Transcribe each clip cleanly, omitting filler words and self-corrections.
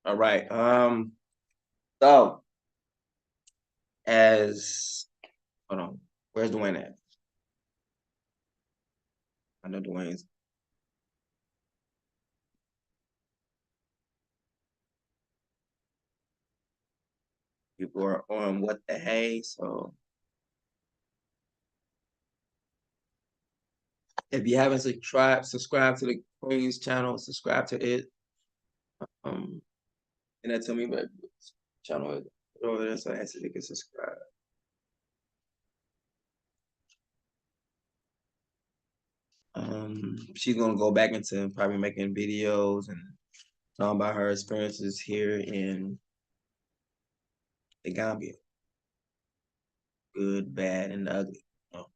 All right. So as hold on, where's Dwayne at? I know Dwayne's. People are on what the hey. So if you haven't subscribe to the Queen's channel, subscribe to it. And that tell me what channel is over there, so I actually can subscribe. She's gonna go back into probably making videos and talking about her experiences here in the Gambia. Good, bad, and ugly. You know?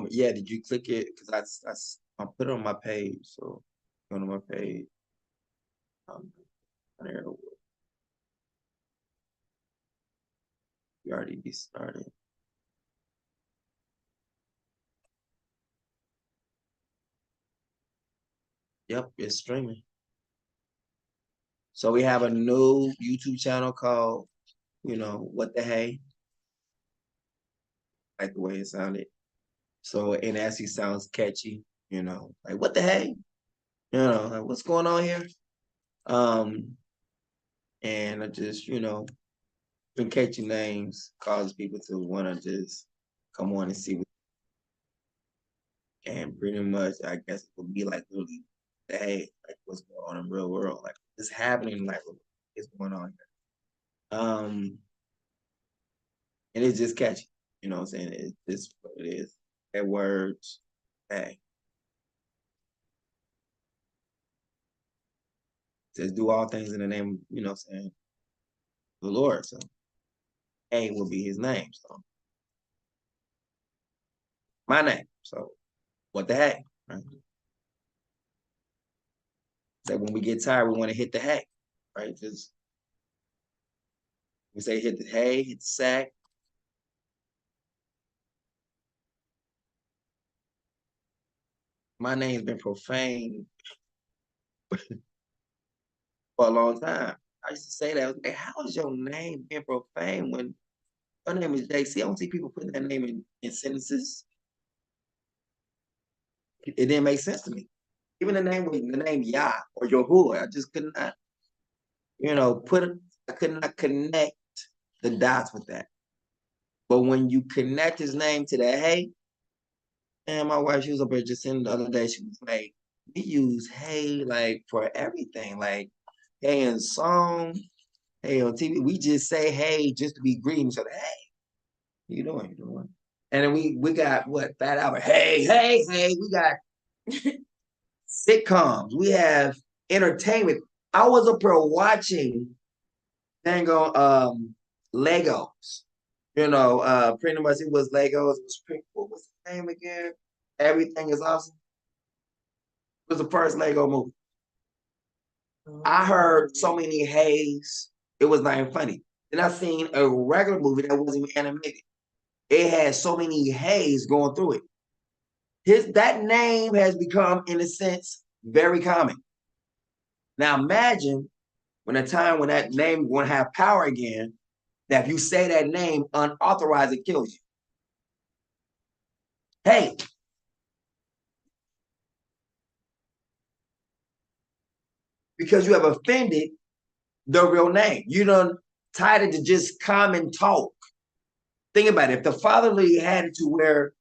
Yeah, did you click it? Because I put it on my page, so go to my page. There we already be started. Yep, it's streaming. So we have a new YouTube channel called, What the Hey? Like the way it sounded. So it actually sounds catchy, like what the hey? Like what's going on here? And I just, been catchy names cause people to want to just come on and see what, and pretty much I guess it would be like really the hey, like what's going on in the real world, like it's happening, like what's going on here. And it's just catchy, you know what I'm saying? It's just what it is. That words, hey, just do all things in the name, what I'm saying, the Lord. So A will be his name. So my name. So what the heck? Right? So when we get tired, we want to hit the heck, right? Just we say hit the hay, hit the sack. My name's been profane for a long time. I used to say that. I was like, how is your name being profane when your name is JC? I don't see people putting that name in sentences. It didn't make sense to me. Even the name Yah or Yahuwah, I just could not, I could not connect the dots with that. But when you connect his name to that hey, and my wife, she was up there just saying the other day, she was like, we use hey like for everything, like hey in song, hey on TV. We just say hey just to be greeting each other. Hey, you doing? You doing? And then we got what Fat Albert. Hey, hey, hey. We got sitcoms. We have entertainment. I was up there watching dang on Legos. Pretty much it was Legos. It was what was the name again? Everything is awesome. It was the first Lego movie. I heard so many hays. It was not even funny. Then I seen a regular movie that wasn't even animated. It had so many hays going through it. That name has become, in a sense, very common. Now imagine when a time when that name going to have power again, that if you say that name unauthorized, it kills you. Hey, because you have offended the real name. You done tied it to just common talk. Think about it. If the fatherly had it to where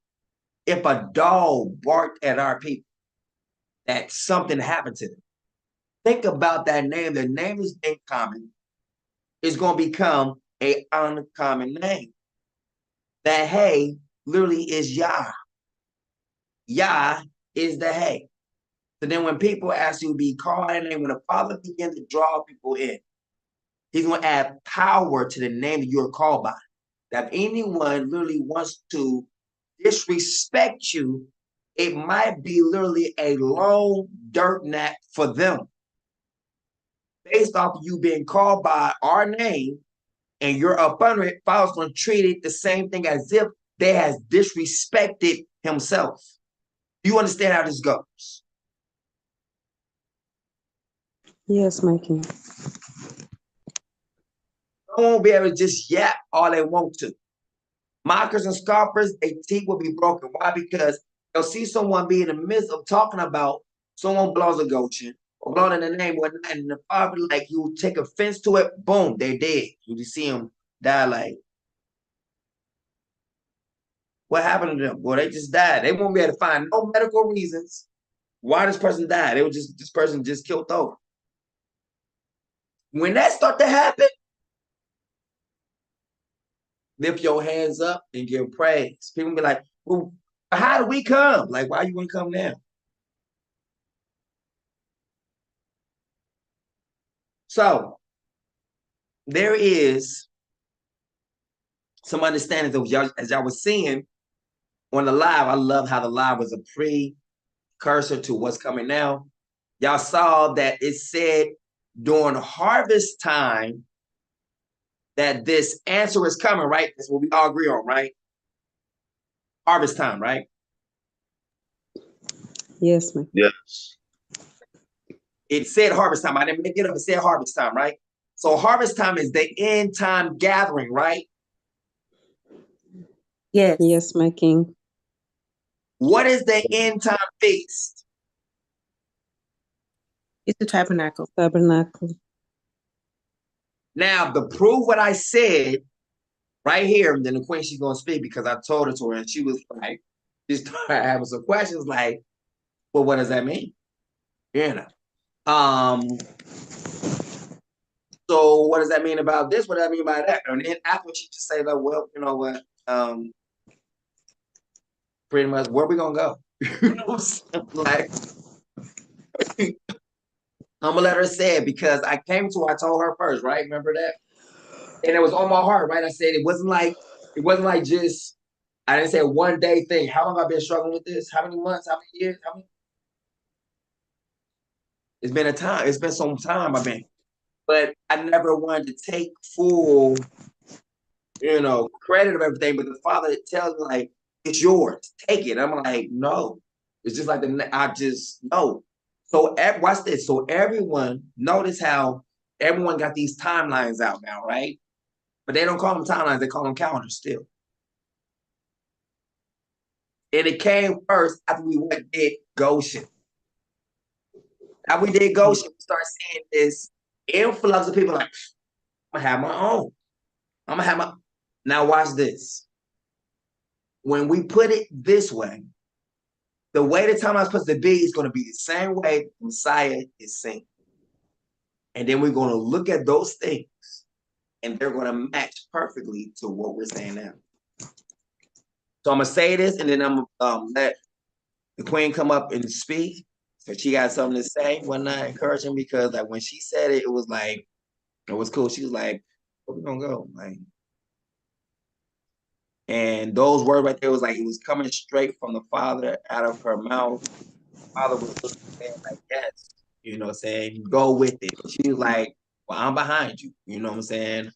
if a dog barked at our people, that something happened to them. Think about that name. The name is common. It's going to become a uncommon name. That hey literally is Yah. Yah is the hey. So then when people ask you to be called in, and when the Father begins to draw people in, he's going to add power to the name that you're called by. That if anyone literally wants to disrespect you, it might be literally a long dirt nap for them. Based off of you being called by our name and you're up under it, Father's going to treat it the same thing as if they has disrespected himself. Do you understand how this goes? Yes, my king. They won't be able to just yap all they want to. Mockers and scoffers, their teeth will be broken. Why? Because they'll see someone be in the midst of talking about someone blows a Goshen or blowing in the name, whatnot, and the father, like, you take offense to it, boom, they're dead. You just see them die. Like, what happened to them? Well, they just died. They won't be able to find no medical reasons why this person died. They were just, this person just killed over. When that start to happen, lift your hands up and give praise. People be like, well, how do we come? Like, why you wouldn't come now? So there is some understanding of y'all, as y'all was seeing on the live. I love how the live was a precursor to what's coming now. Y'all saw that it said during harvest time that this answer is coming, right? That's what we all agree on, right? Harvest time, right? Yes, my. Yes. It said harvest time. I didn't make it up. It said harvest time, right? So harvest time is the end time gathering, right? Yes. Yes, my king. What is the end time feast? It's the tabernacle. Tabernacle. Now, to prove what I said right here, then the queen, she's going to speak because I told her to her, and she was like, she started having some questions like, well, what does that mean? You know. So what does that mean about this? What does that mean about that? And then after she just say, like, well, you know what? Pretty much where we gonna go? You know what I'm saying? Like, I'm gonna let her say it because I came to her, I told her first, right? Remember that? And it was on my heart, right? I said it wasn't like just I didn't say a one day thing. How long I've been struggling with this? How many months? How many years? How many? It's been a time. It's been some time I've been, but I never wanted to take full, credit of everything. But the Father tells me like, it's yours. Take it. I'm like, no. It's just like I just no. So watch this. So everyone, notice how everyone got these timelines out now, right? But they don't call them timelines. They call them calendars still. And it came first after we did Goshen. After we did Goshen, we started seeing this influx of people like, I'm gonna have my own. I'm gonna have my. Now watch this. When we put it this way, the way the timeline is supposed to be is going to be the same way the Messiah is seen. And then we're going to look at those things, and they're going to match perfectly to what we're saying now. So I'm gonna say this, and then I'm gonna let the queen come up and speak. So she got something to say. Wasn't I encouraging because like when she said it, it was like it was cool. She was like, "Where we gonna go?" Like, and those words right there was like it was coming straight from the Father out of her mouth. The Father was saying like, "Yes," saying, "Go with it." And she was like, "Well, I'm behind you." You know what I'm saying?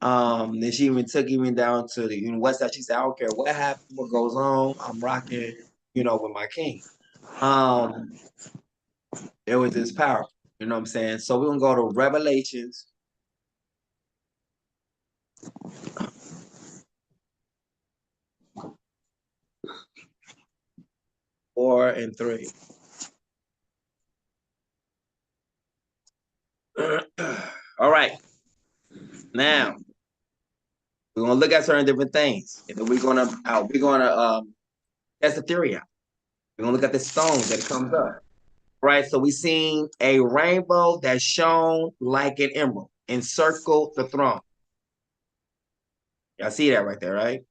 Then she even took down to the west side. She said, "I don't care what happens, what goes on. I'm rocking, with my king." It was this powerful. You know what I'm saying? So we're gonna go to Revelations. Four and 3. All right. Now we're gonna look at certain different things, and then we're gonna test the theory out. We're gonna look at the stones that comes up. Right. So we seen a rainbow that shone like an emerald encircled the throne. Y'all see that right there, right?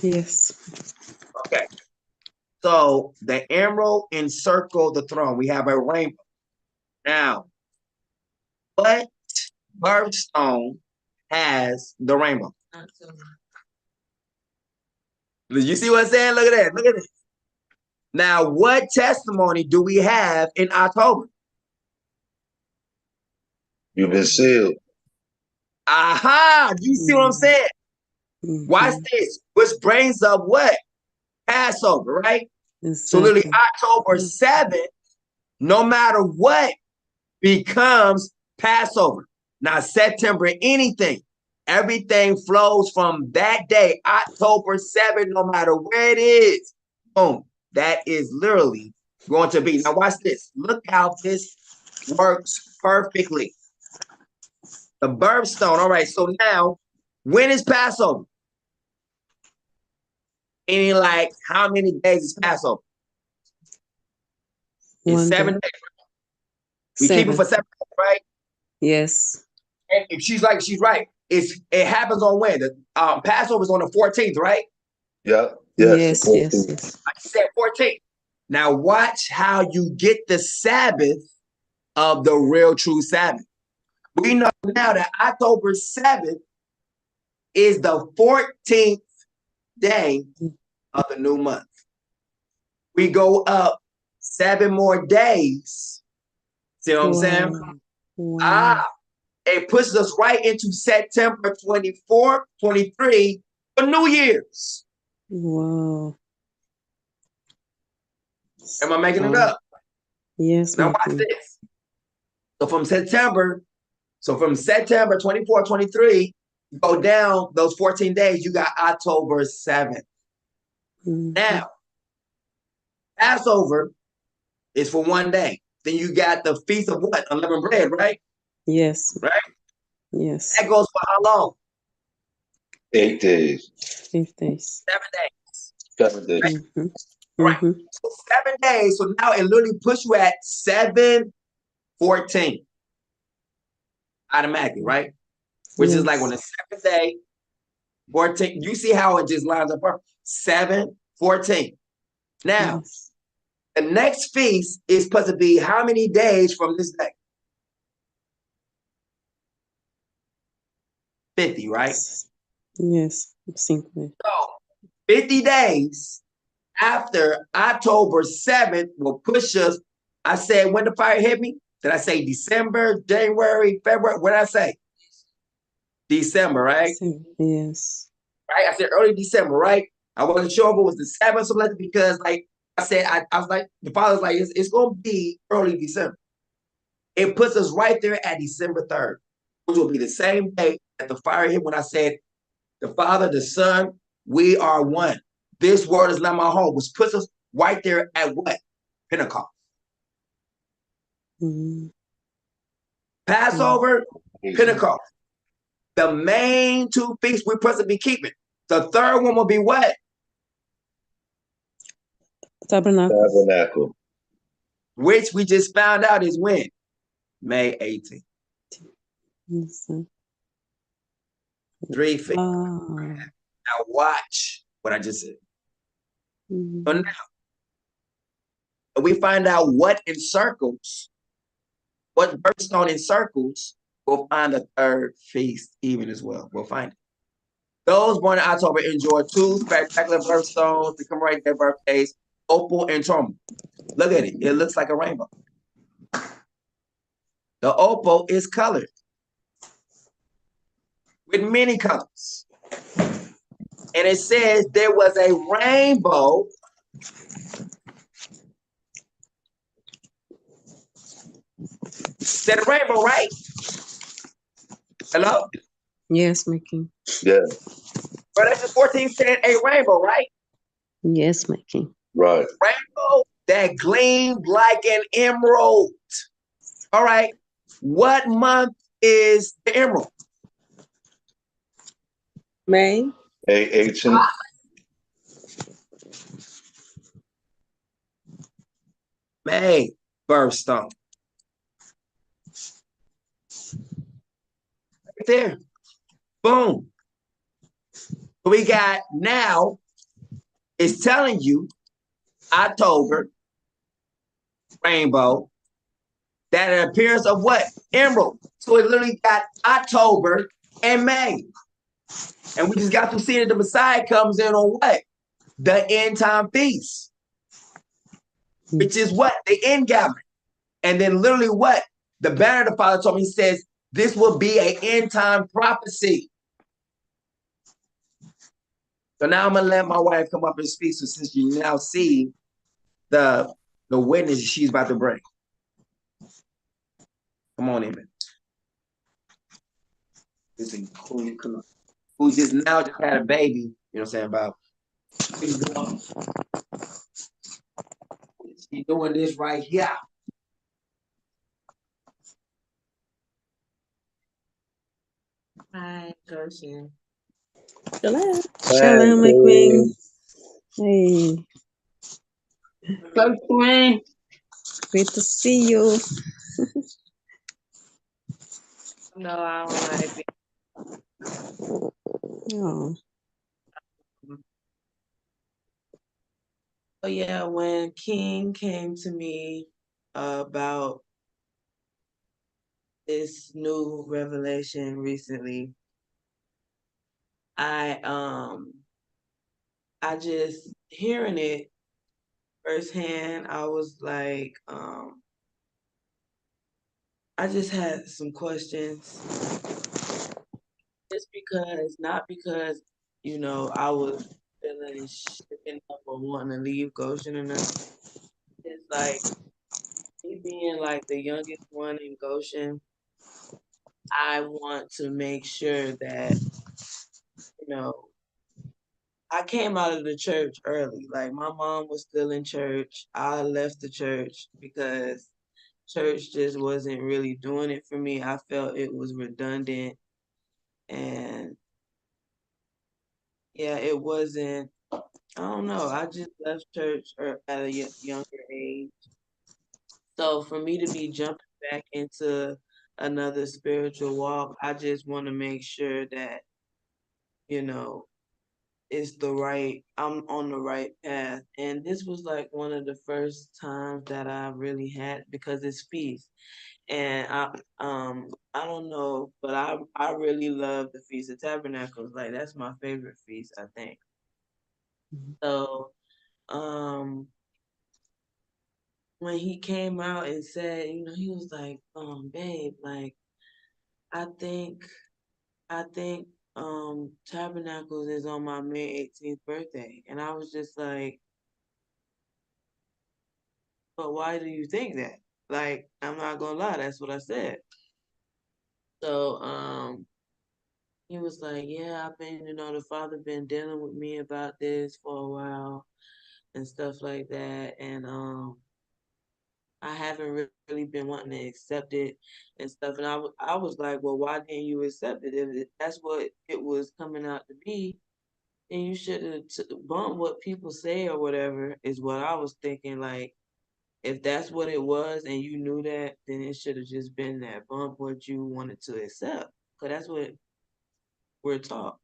Yes. Okay. So the emerald encircled the throne. We have a rainbow. Now, what birthstone has the rainbow? You see what I'm saying? Look at that. Look at this. Now, what testimony do we have in October? You've been sealed. Aha! You see what I'm saying? Watch this. Which brings up what? Passover, right? So literally October 7th, no matter what, becomes Passover. Now, September, anything, everything flows from that day, October 7th, no matter where it is. Boom. That is literally going to be. Now, watch this. Look how this works perfectly. The birthstone. All right. So now, when is Passover? Any like how many days is Passover? It's 7 days. We keep it for 7 days, right? Yes. And if she's right, she's right. It happens on when? The Passover is on the 14th, right? Yeah. Yes. Yes. I said 14th. Now watch how you get the Sabbath of the real true Sabbath. We know now that October 7th is the 14th day of the new month. We go up 7 more days. See what I'm saying? Wow. It pushes us right into September 24th, 23 for New Year's. Wow. Am I making it up? Yes. Now watch this. So from September 24, 23, go down those 14 days, you got October 7th. Now, Passover is for 1 day. Then you got the Feast of what? Unleavened bread, right? Yes. Right? Yes. That goes for how long? 8 days. 8 days. 7 days. 7 days. Mm-hmm. Right. So 7 days. So now it literally puts you at 7/14. Automatically, right? Which is like on the 7th day, 14. You see how it just lines up perfect. 7/14. Now, the next feast is supposed to be how many days from this day? 50, right? Yes. Simply. So 50 days after October 7th will push us. I said, when the fire hit me, did I say December, January, February? What did I say? December, right? Yes. Right? I said early December, right? I wasn't sure if it was the 7th or something because, like I said, I was like, the father's like, it's going to be early December. It puts us right there at December 3rd, which will be the same day that the fire hit when I said, the Father, the Son, we are one. This world is not my home, which puts us right there at what? Pentecost. Passover, Pentecost. The main 2 feasts we're supposed to be keeping. The third one will be what? Tabernacle. Which we just found out is when? May 18th. Yes. 3 feasts. Now watch what I just said. So now, we find out what encircles, what birthstone encircles, we'll find the 3rd feast even as well. We'll find it. Those born in October enjoy 2 spectacular birthstones to commemorate their birthdays, opal and tourmaline. Look at it. It looks like a rainbow. The opal is colored with many colors. And it says there was a rainbow said a rainbow, right? Hello? Yes, my king. Yeah. Revelation 14 said a rainbow, right? Yes, my king. Right. Rainbow that gleamed like an emerald. All right. What month is the emerald? May. May 18th. May birthstone. Right there. Boom. We got now, it's telling you October, rainbow, that an appearance of what? Emerald. So it literally got October and May. And we just got to see that the Messiah comes in on what? The end time feast, which is what? The end gathering. And then literally what? The banner the Father told me, he says, this will be an end time prophecy. So now I'm going to let my wife come up and speak. So since you now see the witness she's about to bring. Come on in. Who just now just had a baby, you know what I'm saying, about she's doing this right here. Hi, Goshen. Shalom. Shalom, my queen. Hey, Queen. great to see you. No, I don't like it. Oh, Oh yeah, when King came to me about this new revelation recently, I just hearing it firsthand, I was like, I just had some questions. Just because, not because, you know, I was feeling shaken up or wanting to leave Goshen or nothing. It's like me being like the youngest one in Goshen, I want to make sure that, you know, I came out of the church early. Like my mom was still in church. I left the church because church just wasn't really doing it for me. I felt it was redundant and yeah, it wasn't. I don't know. I just left church at a younger age. So for me to be jumping back into another spiritual walk, I just want to make sure that, you know, I'm on the right path. And this was like one of the first times that I really had, because it's feast. And I don't know, but I really love the Feast of Tabernacles. Like that's my favorite feast, I think. So um when he came out and said, you know, he was like, babe, like I think I think Tabernacles is on my May 18th birthday. And I was just like, but why do you think that? Like, I'm not gonna lie, that's what I said. So he was like, yeah, I've been, you know, the father been dealing with me about this for a while and stuff like that. And I haven't really been wanting to accept it and stuff. And I was like, well, why didn't you accept it? If that's what it was coming out to be, then you should have bumped what people say or whatever, is what I was thinking. Like, if that's what it was and you knew that, then it should have just been that, bump what you wanted to accept. Because that's what we're taught.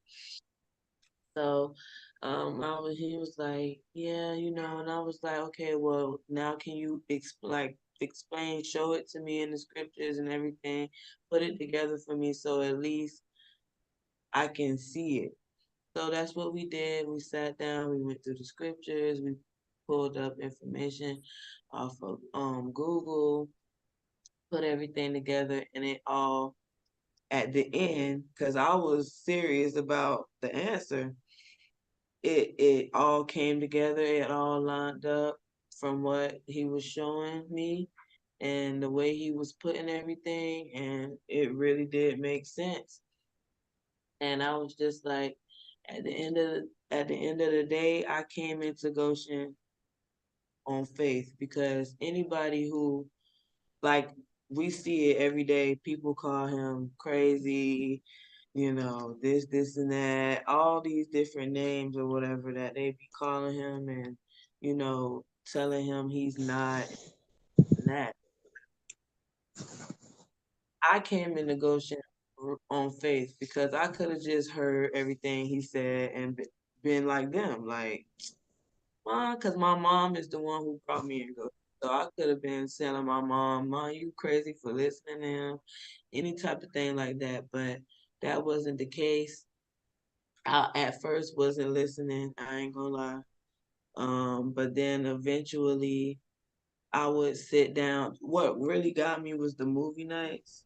So he was like, yeah, you know, and I was like, okay, well, now can you explain, show it to me in the scriptures and everything, put it together for me so at least I can see it. So that's what we did. We sat down, we went through the scriptures, we pulled up information off of Google, put everything together, and it all at the end, because I was serious about the answer. It all came together. It all lined up from what he was showing me and the way he was putting everything, and it really did make sense. And I was just like, at the end of the day, I came into Goshen on faith, because anybody who, like, we see it every day, people call him crazy, you know, this and that, all these different names or whatever that they be calling him, and, you know, telling him he's not that. I came in Goshen on faith, because I could have just heard everything he said and been like them, like, because my mom is the one who brought me in. So I could have been telling my mom, you crazy for listening to him, any type of thing like that. But that wasn't the case. I at first wasn't listening, I ain't gonna lie. But then eventually I would sit down. What really got me was the movie nights,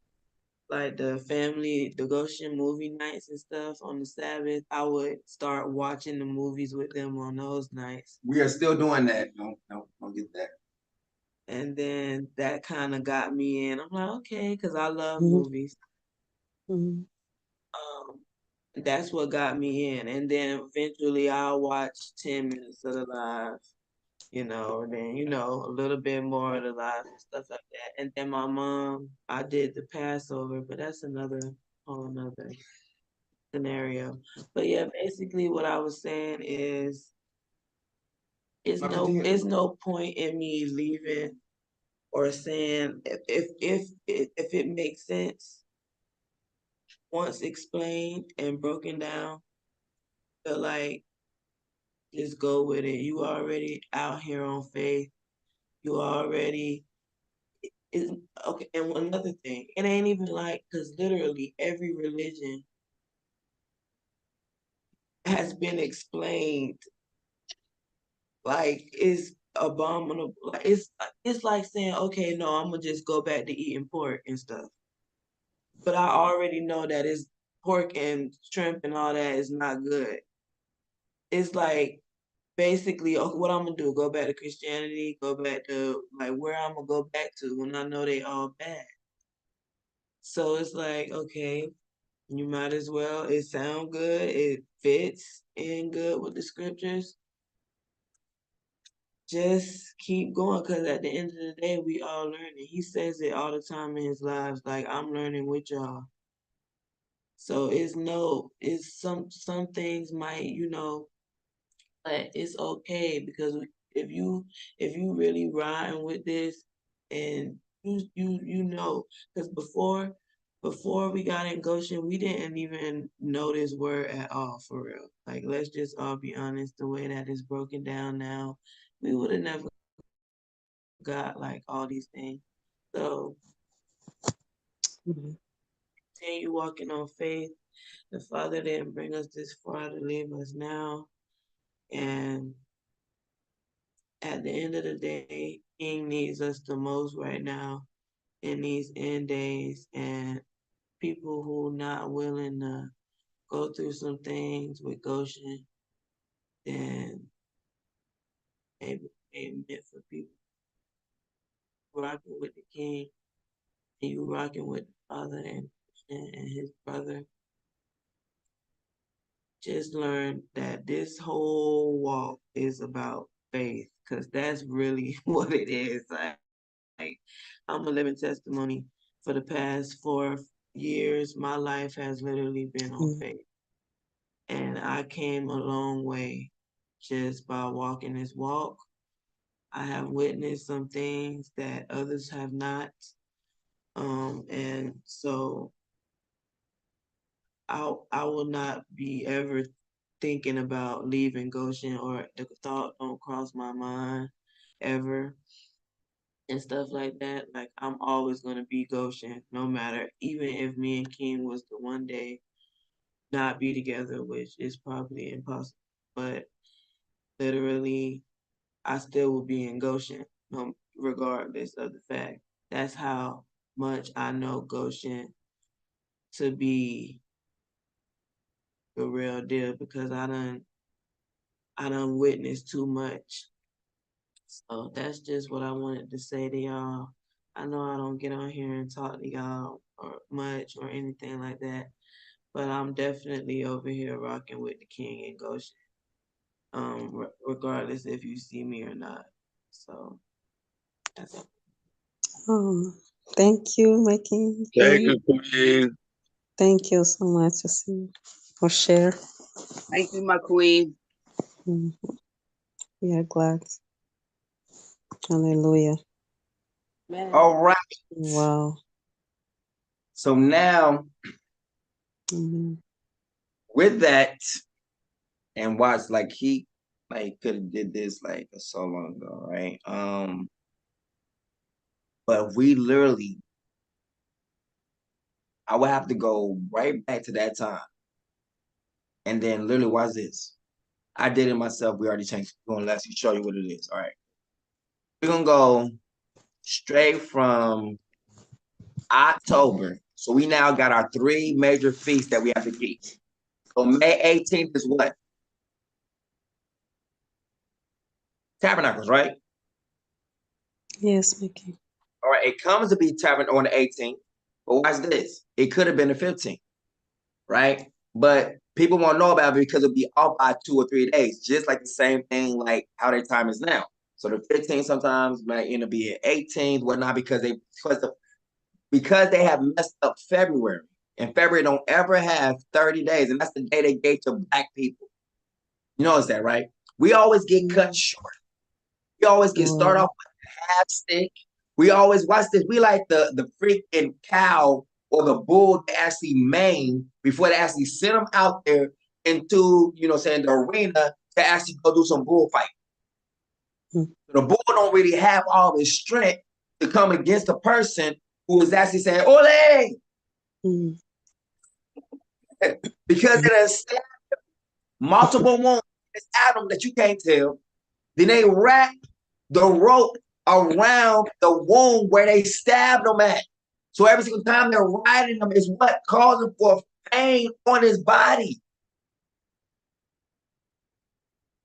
like the family devotion movie nights and stuff on the Sabbath. I would start watching the movies with them on those nights. We are still doing that. Don't get that. And then that kind of got me in. I'm like, okay, because I love Mhm. movies. Mhm. That's what got me in. And then eventually I'll watch 10 minutes of the live, and then, a little bit more of the live and stuff like that. And then my mom, I did the Passover, but that's whole another scenario. But yeah, basically what I was saying is, it's no point in me leaving or saying if it makes sense once explained and broken down, but like, just go with it. You already out here on faith. You already is okay. And another thing, it ain't even like, because literally every religion has been explained like it's abominable. Like it's like saying, okay, no, I'm gonna just go back to eating pork and stuff. But I already know that it's pork and shrimp and all that is not good. It's like, basically, okay, what I'm gonna do? Go back to Christianity? Go back to, like, where I'm gonna go back to when I know they all bad? So it's like, okay, you might as well. It sound good. It fits in good with the scriptures. Just keep going, because at the end of the day, we all learning. He says it all the time in his lives, like, I'm learning with y'all. So it's some things might, but it's okay, because if you really riding with this, and because before we got in Goshen, we didn't even know this word at all, for real. Like, let's just all be honest, the way that it's broken down now, we would have never got like all these things. So Mhm. continue walking on faith. The Father didn't bring us this far to leave us now. And at the end of the day, King needs us the most right now in these end days. And people who not willing to go through some things with Goshen, then ain't meant for people. Rocking with the King, and you rocking with the Father and his brother. Just learn that this whole walk is about faith, because that's really what it is. Like, I'm a living testimony. For the past 4 years, my life has literally been on Mhm. faith. And I came a long way just by walking this walk. I have witnessed some things that others have not. And so I will not be ever thinking about leaving Goshen, or the thought don't cross my mind ever, and stuff like that. Like, I'm always gonna be Goshen, no matter, even if me and King was to one day not be together, which is probably impossible. But literally, I still will be in Goshen, regardless of the fact. That's how much I know Goshen to be the real deal, because I done witnessed too much. So that's just what I wanted to say to y'all. I know I don't get on here and talk to y'all or much or anything like that, but I'm definitely over here rocking with the King and Goshen, regardless if you see me or not. So that's all. Oh, thank you, my king. Thank you, Queen. Thank you so much, Jesse, for share. Thank you, my queen. Mhm. We are glad. Hallelujah. All right. Wow. So now Amen. With that, and watch, like he like could have did this like so long ago, right? But we literally, I would have to go right back to that time. And then literally watch this. I did it myself. We already changed. We're gonna let you show you what it is. All right. We're gonna go straight from October. So we now got our 3 major feasts that we have to keep. So May 18th is what? Tabernacles, right? Yes, Mickey. All right, it comes to be tabernacle on the 18th, but watch this. It could have been the 15th, right? But people won't know about it because it'll be off by 2 or 3 days, just like the same thing like how their time is now. So the 15th sometimes might end up being 18th, whatnot, because they have messed up February. And February don't ever have 30 days, and that's the day they gave to black people. You notice that, right? We always get cut short. We always get started off with half stick. We always watch this. We like the freaking cow or the bull they actually maim before they actually send them out there into, the arena to actually go do some bullfight. The bull don't really have all his strength to come against a person who is actually saying, "Ole!" Because it has multiple wounds in Adam that you can't tell. Then they wrap the rope around the wound where they stabbed him at. So every single time they're riding him is what causing for pain on his body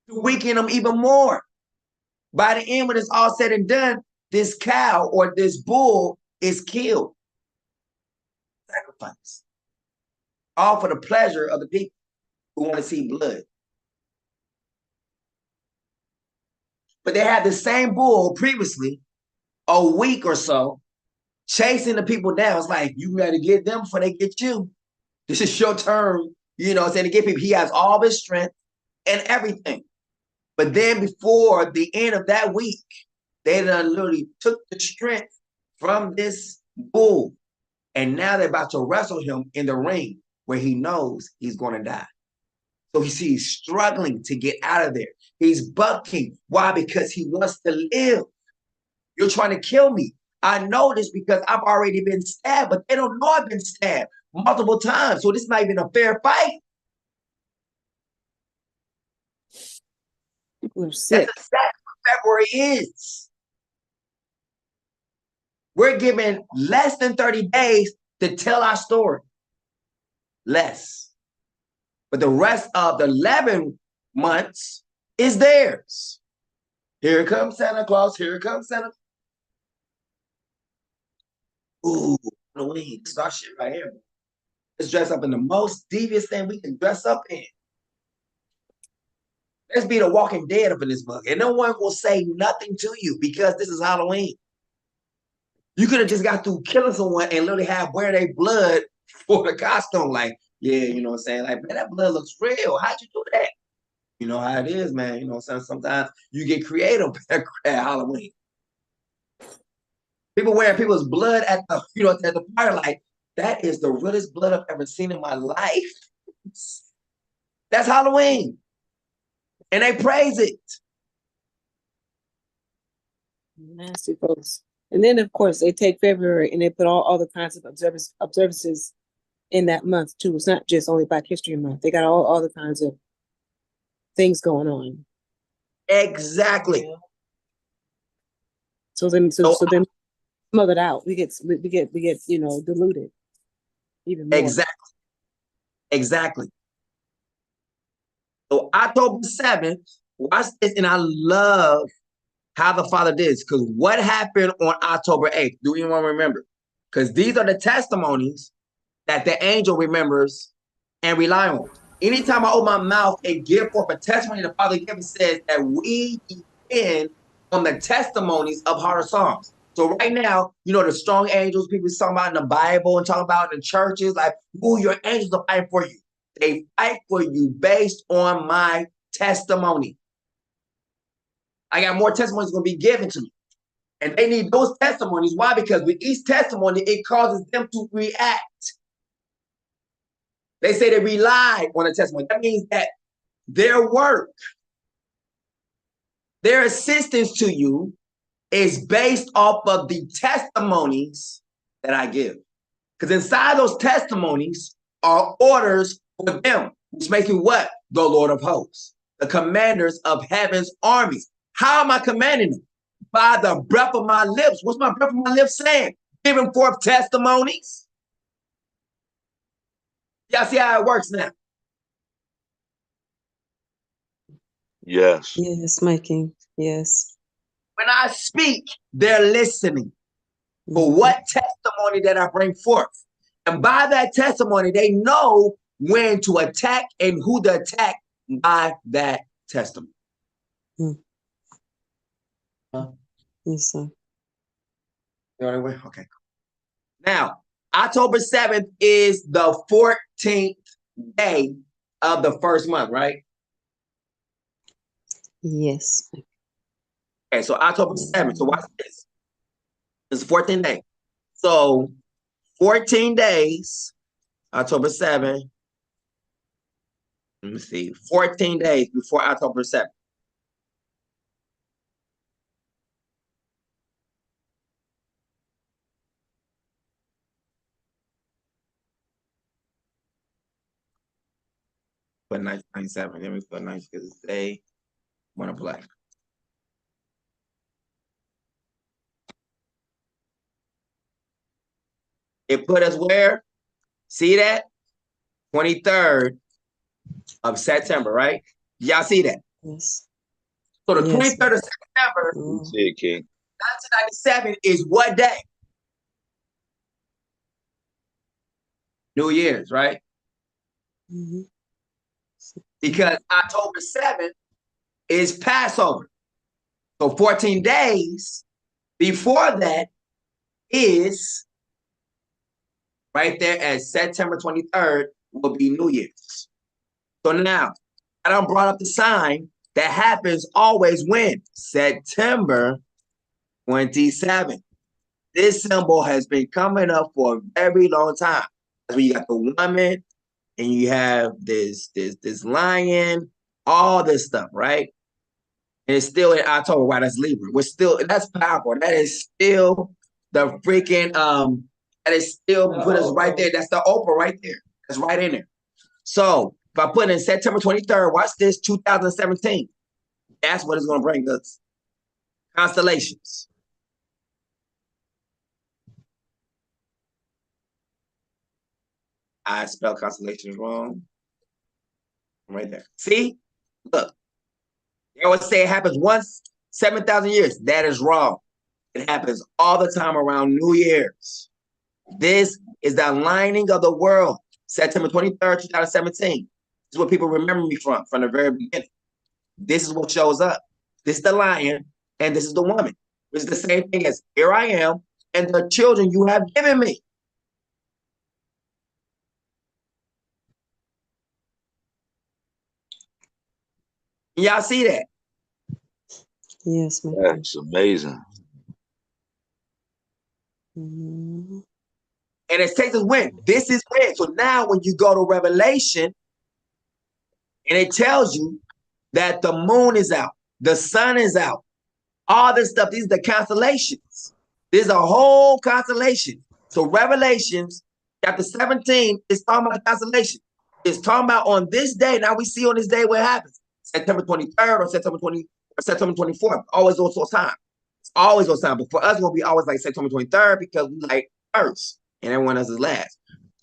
to weaken him even more. By the end, when it's all said and done, this cow or this bull is killed. Sacrifice. All for the pleasure of the people who want to see blood. But they had the same bull previously, a week or so, chasing the people down. It's like, you got to get them before they get you. This is your term, saying to get people. He has all his strength and everything. But then before the end of that week, they done literally took the strength from this bull. And now they're about to wrestle him in the ring where he knows he's going to die. So he's struggling to get out of there. He's bucking. Why? Because he wants to live. You're trying to kill me. I know this because I've already been stabbed, but they don't know I've been stabbed multiple times. So this is not even a fair fight. We're sick. That's exactly what February is. We're given less than 30 days to tell our story. Less. But the rest of the 11 months is theirs. Here comes Santa Claus. Here comes Santa. Ooh, Halloween. This is our shit right here. Let's dress up in the most devious thing we can dress up in. Let's be the Walking Dead up in this mug. And no one will say nothing to you because this is Halloween. You could have just got through killing someone and literally have wear their blood for the costume. Like, yeah, you know what I'm saying? Like, man, that blood looks real. How'd you do that? You know how it is, man. You know what I'm saying? Sometimes you get creative at Halloween. People wearing people's blood at the party, like, that is the realest blood I've ever seen in my life. That's Halloween. And they praise it. Nasty folks. And then, of course, they take February and they put all the kinds of observances in that month, too. It's not just only Black History Month. They got all the kinds of things going on. Exactly. Yeah. So then smothered out. We get diluted even more. Exactly. So October 7th, watch this, and I love how the Father did this, because what happened on October 8th? Do anyone remember? Because these are the testimonies that the angel remembers and rely on. Anytime I open my mouth and give forth a testimony, the Father gives says that we depend on the testimonies of Heartofpsalms. So right now, the strong angels people talking about in the Bible and talking about in the churches, like, your angels are fighting for you. They fight for you based on my testimony. I got more testimonies going to be given to me. And they need those testimonies. Why? Because with each testimony, it causes them to react. They say they relied on a testimony. That means that their work, their assistance to you is based off of the testimonies that I give. Because inside those testimonies are orders for them, which makes me what? The Lord of hosts, the commanders of heaven's armies. How am I commanding them? By the breath of my lips. What's my breath of my lips saying? Giving forth testimonies. Y'all see how it works now? Yes. Yes, my King. Yes. When I speak, they're listening for what testimony that I bring forth. And by that testimony, they know when to attack and who to attack by that testimony. Yes, sir. Okay. Now, October 7th is the 14th day of the first month, right? Yes. Okay, so October 7th. So watch this. It's 14 days. So 14 days, October 7th. Let me see. 14 days before October 7th. But 1997. Let me put 19 because it's day. Want to play. It put us where? See that? 23rd of September, right? Y'all see that? Yes. So the Yes. 23rd of September, You see it, King. 1997 is what day? New Year's, right? Mm-hmm. Because October 7th is Passover. So 14 days before that is right there at September 23rd will be New Year's. So now, I done brought up the sign that happens always when? September 27th. This symbol has been coming up for a very long time. That's when you got the woman and you have this lion, all this stuff, right? And it's still in October. Why? That's Libra. We're still, that's powerful. That is still the freaking that is still put us right there. That's the Oprah right there. That's right in there. So if I put in September 23rd, watch this, 2017. That's what it's going to bring us. Constellations. I spelled constellations wrong. Right there. See? Look. They always say it happens once 7,000 years. That is wrong. It happens all the time around New Year's. This is the aligning of the world. September 23rd, 2017. This is what people remember me from the very beginning. This is what shows up. This is the lion, and this is the woman. Which is the same thing as here I am, and the children you have given me. Y'all see that? Yes, my King. That's amazing. Mm-hmm. And it takes us when? This is when. So now when you go to Revelation, and it tells you that the moon is out, the sun is out, all this stuff, these are the constellations. There's a whole constellation. So Revelations chapter 17 is talking about the constellation. It's talking about on this day. Now we see on this day what happens. September 23rd or September 20 or September 24th. Always those time. It's always those time. But for us, it's gonna be always like September 23rd because we like first and everyone else is last.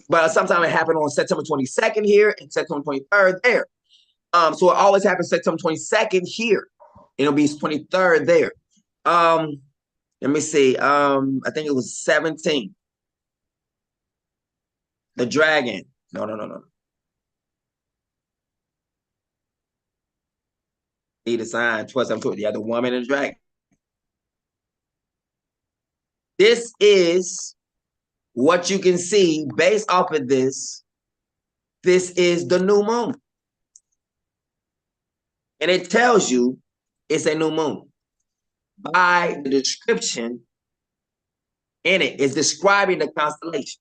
But sometimes it happened on September 22nd here and September 23rd there. So it always happens September 22nd here. It'll be 23rd there. Let me see. I think it was 17. The dragon. No. Need a sign. 12, 17. Yeah, the woman and the dragon. This is what you can see based off of this. This is the new moon. And it tells you it's a new moon. By the description in it is describing the constellations.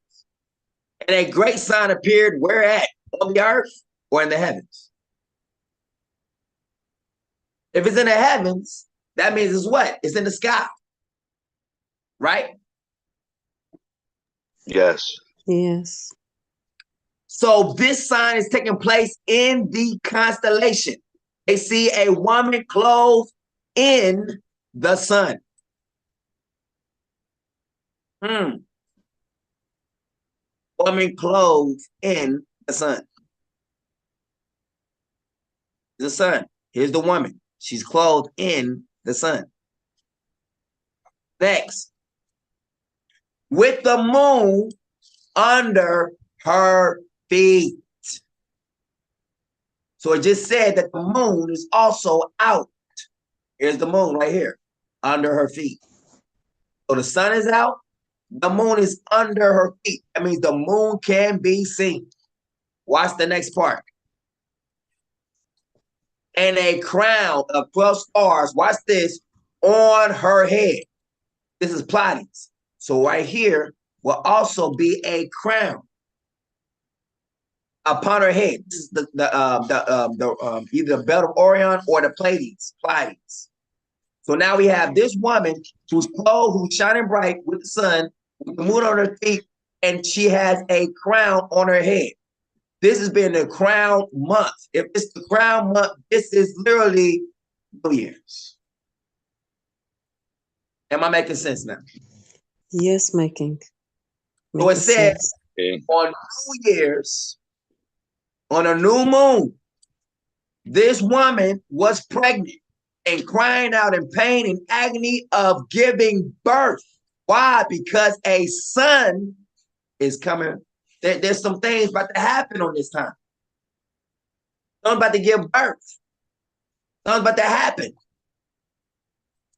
And a great sign appeared where at? on the earth or in the heavens? If it's in the heavens, that means it's what? It's in the sky, right? Yes. Yes. So this sign is taking place in the constellation. They see a woman clothed in the sun. Woman clothed in the sun. The sun. Here's the woman. She's clothed in the sun. Next, with the moon under her feet. So it just said that the moon is also out. Here's the moon right here, under her feet. So the sun is out, the moon is under her feet. That means the moon can be seen. Watch the next part. And a crown of 12 stars, watch this, on her head. This is Pleiades. So right here will also be a crown upon her head. This is either the belt of Orion or the Pleiades. So now we have this woman who's clothed, who's shining bright with the sun, with the moon on her feet, and she has a crown on her head. This has been the crown month. If it's the crown month, this is literally New Year's. Am I making sense now? Yes, my king. So it says on New Year's, on a new moon, this woman was pregnant and crying out in pain and agony of giving birth. Why? Because a son is coming. There's some things about to happen on this time. Something about to give birth. Something about to happen.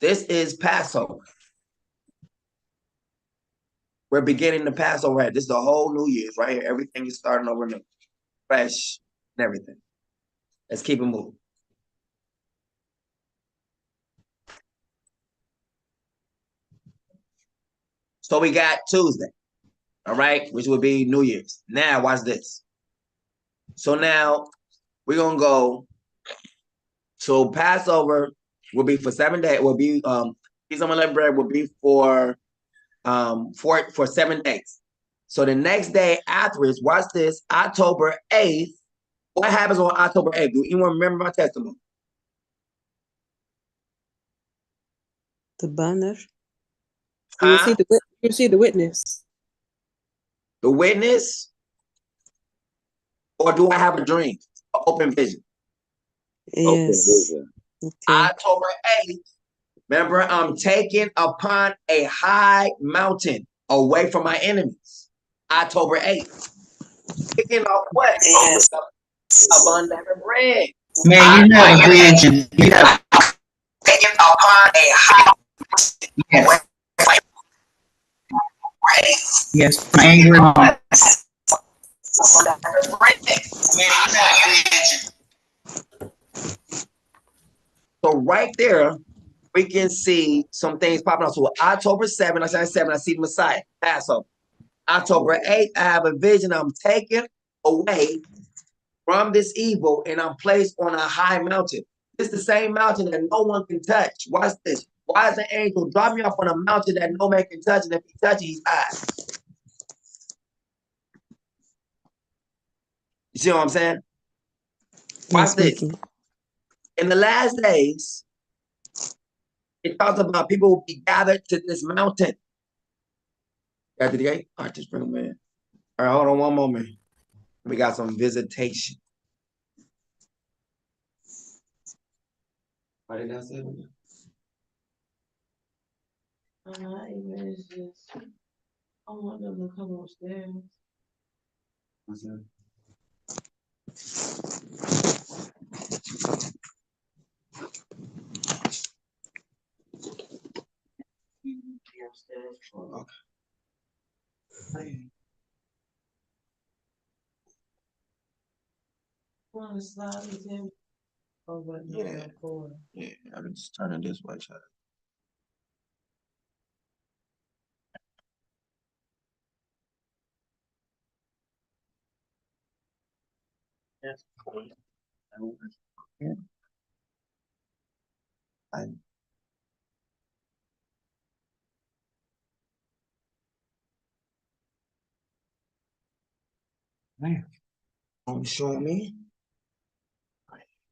This is Passover. We're beginning the Passover. This is the whole New Year's right here. Everything is starting over new, fresh, and everything. Let's keep it moving. So we got Tuesday, all right, which would be New Year's. Now watch this. So now we're gonna go. So Passover will be for 7 days. Will be Feast of Unleavened Bread will be for 7 days. So the next day afterwards, watch this, October 8th. What happens on October 8th? Do anyone remember my testimony? The banner. You receive the witness. The witness? Or do I have a dream? An open vision? Yes. Okay. October 8th. Remember, I'm taken upon a high mountain away from my enemies. October 8th. Picking off what? Yes. Unleavened bread. Man, you have a vision. You have Taken upon a high yes, yes, my angry moment. So right there, we can see some things popping up. So October 7th, I see the Messiah, Passover. October 8th, I have a vision. I'm taken away from this evil and I'm placed on a high mountain. It's the same mountain that no one can touch. Watch this. Why is the angel drop me off on a mountain that no man can touch, and if he touches, he's dies? You see what I'm saying? Watch Yes, this. my king. In the last days, it talks about people will be gathered to this mountain. Got to the gate? All right, just bring them in. All right, hold on one moment. We got some visitation. Why did I say that? It's just, I want them to come upstairs. What's that? Upstairs. Oh, okay. Want to slide it in? Oh, but no, Yeah. forward. Yeah, I'm just turning this way, child. Man, show me.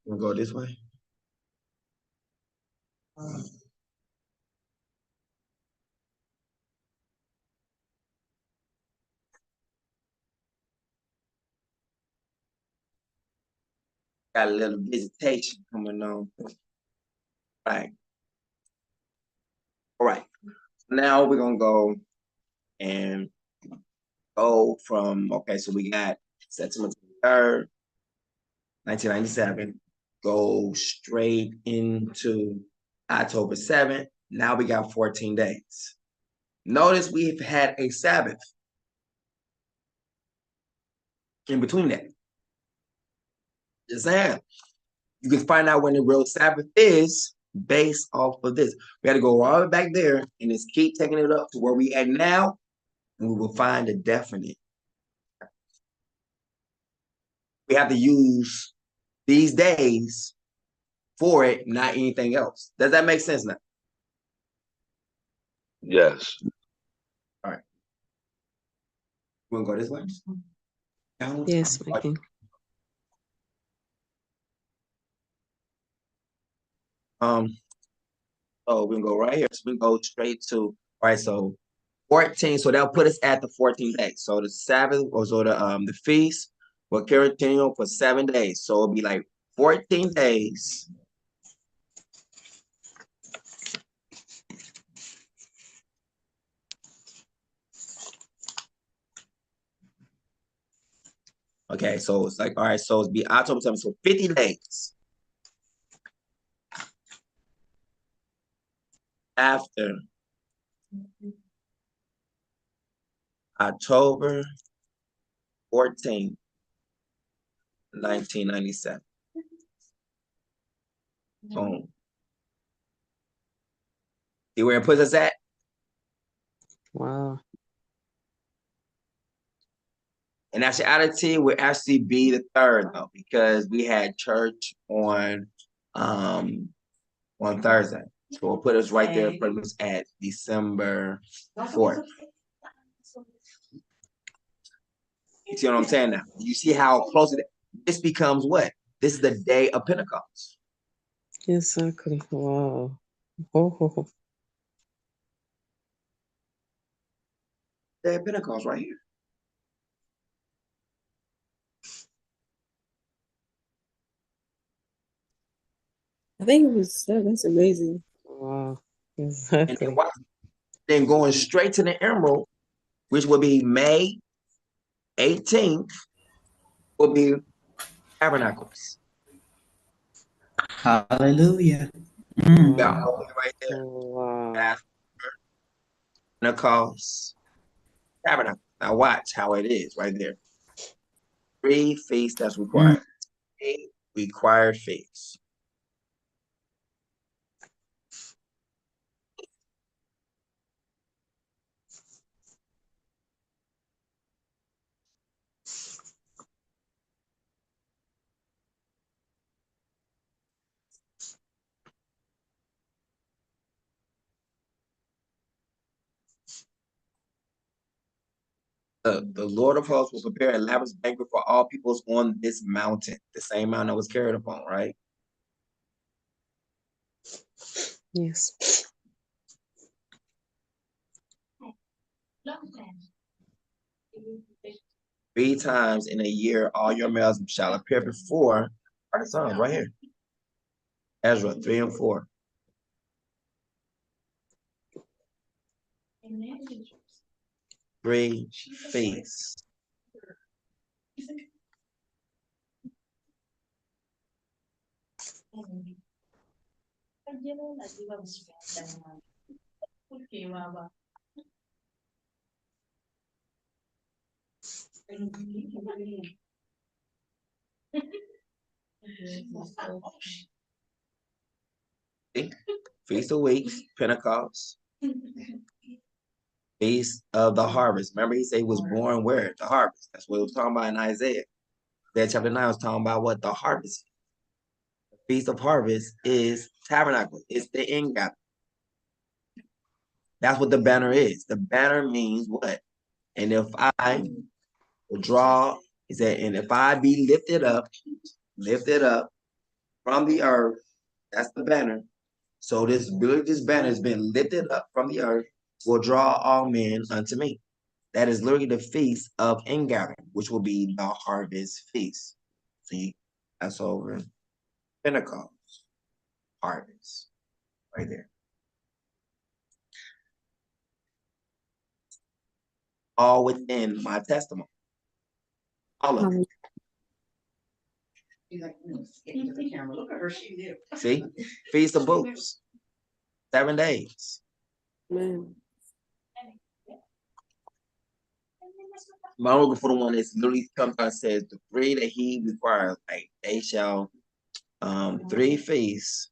We'll go this way. Got a little visitation coming on. Right. All right. Now we're gonna go and go from, okay, so we got September 3rd, 1997, go straight into October 7th. Now we got 14 days. Notice we've had a Sabbath in between that. Just saying. You can find out when the real Sabbath is based off of this. We got to go all the way back there and just keep taking it up to where we at now, and we will find a definite. We have to use these days for it, not anything else. Does that make sense now? Yes. All right. You want to go this way? Yes, my king. So we can go right here. So we can go straight to, all right, so 14. So that'll put us at the 14th day. So the Sabbath, or so the feast will continue for 7 days. So it'll be like 14 days. Okay, so it's like, all right, so it's be October 7th, so 50 days after October 14th, 1997. Boom. See where it puts us at? Wow. In actuality, will actually be the 3rd though, because we had church on Thursday. So we'll put us right there, pretty much at December 4th. You see what I'm saying now? You see how close it is? This becomes what? This is the day of Pentecost. Exactly. Wow. Oh. Day of Pentecost right here. I think it was, that's amazing. Wow. And Exactly. then going straight to the Emerald, which will be May 18th, will be Tabernacles. Hallelujah. Got all the way right there. Wow. Pentecost, Tabernacle. Now watch how it is right there. 3 feasts that's required. 8 required feasts. The Lord of hosts will prepare a lavish banquet for all peoples on this mountain, the same mountain that was carried upon, right? Yes. 3 times in a year, all your males shall appear before our sons, right here. Ezra 3 and 4. Three feasts. Feast of Weeks, Pentecost, Feast of the Harvest. Remember, he said he was born where? The harvest. That's what he was talking about in Isaiah. That chapter 9 was talking about what the harvest. The Feast of Harvest is tabernacle. It's the ingathering. That's what the banner is. The banner means what? And if I draw, he said, and if I be lifted up from the earth, that's the banner. So this banner has been lifted up from the earth, will draw all men unto me. That is literally the feast of ingathering, which will be the harvest feast. See, that's over Pentecost, harvest, right there. All within my testimony. All of it. See, Feast of Booths, 7 days. Man. I'm looking for the one that's literally comes out and says the 3 that he requires, like they shall 3 feasts.